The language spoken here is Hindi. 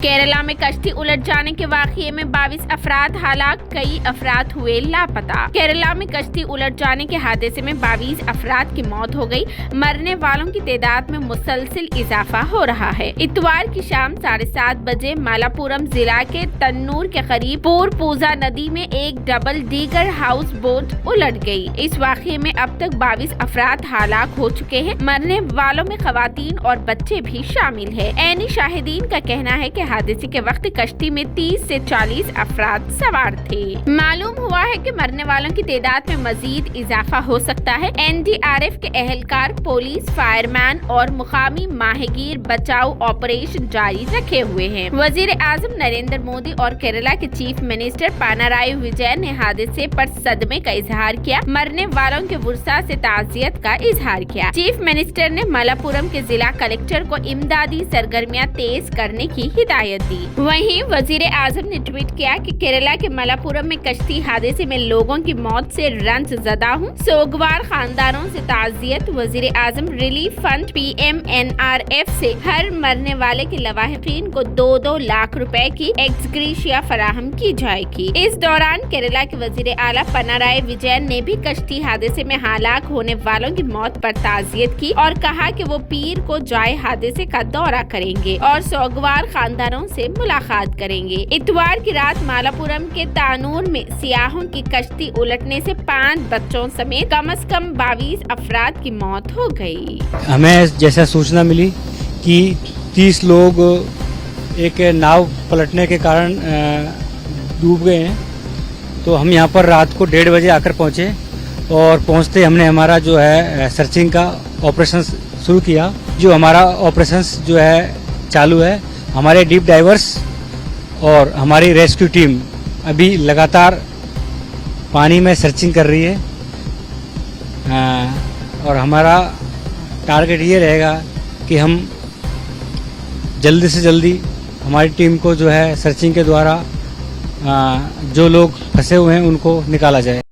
केरला में कश्ती उलट जाने के वाकये में 22 अफराद हलाक, कई अफराद हुए लापता। केरला में कश्ती उलट जाने के हादसे में 22 अफराद की मौत हो गई। मरने वालों की तादाद में मुसलसिल इजाफा हो रहा है। इतवार की शाम 7:30 बजे मालापुरम जिला के तन्नूर के करीब पूरपूजा नदी में एक डबल डीगर हाउस बोट उलट गई। इस वाकये में अब तक 22 अफराद हलाक हो चुके हैं। मरने वालों में खवातीन और बच्चे भी शामिल है। ऐनी शाहिदीन का कहना है कि हादसे के वक्त कश्ती में 30 से 40 अफराद सवार थे। मालूम हुआ है कि मरने वालों की तादाद में मजीद इजाफा हो सकता है। NDRF के एहलकार, पुलिस, फायरमैन और मुकामी माहिगीर बचाव ऑपरेशन जारी रखे हुए हैं। वजीर आजम नरेंद्र मोदी और केरला के चीफ मिनिस्टर पिनाराई विजयन ने हादसे पर सदमे का इजहार किया। मरने वालों के वर्सा से ताज़ियत का इजहार किया। चीफ मिनिस्टर ने मालापुरम के जिला कलेक्टर को इमदादी सरगर्मियां तेज करने की हिदायत दी। वहीं वजीर आजम ने ट्वीट किया कि केरला के मालापुरम में कश्ती हादसे में लोगों की मौत से रंज ज़दा हूँ। सोगवार खानदानों से ताज़ियत। वजीर आजम रिलीफ फंड PMNRF से हर मरने वाले के लवाहिकीन को 2-2 लाख रुपए की एक्सग्रेशिया फराहम की जाएगी। इस दौरान केरला के वजीर आला पिनाराई विजयन ने भी कश्ती हादसे में हलाक होने वालों की मौत पर ताज़ियत की और कहा कि वो पीर को जाए हादसे का दौरा करेंगे और सोगवार खानदानों से मुलाकात करेंगे। इतवार की रात मालापुरम के तानूर में सियाहों की कश्ती उलटने से 5 बच्चों समेत कम से कम 22 अफराद की मौत हो गई। हमें जैसा सूचना मिली कि 30 लोग एक नाव पलटने के कारण डूब गए हैं, तो हम यहाँ पर रात को 1:30 बजे आकर पहुँचे और पहुँचते हमने हमारा जो है सर्चिंग का ऑपरेशन शुरू किया। जो हमारा ऑपरेशन जो है चालू है। हमारे डीप डाइवर्स और हमारी रेस्क्यू टीम अभी लगातार पानी में सर्चिंग कर रही है और हमारा टारगेट ये रहेगा कि हम जल्दी से जल्दी हमारी टीम को जो है सर्चिंग के द्वारा जो लोग फंसे हुए हैं उनको निकाला जाए।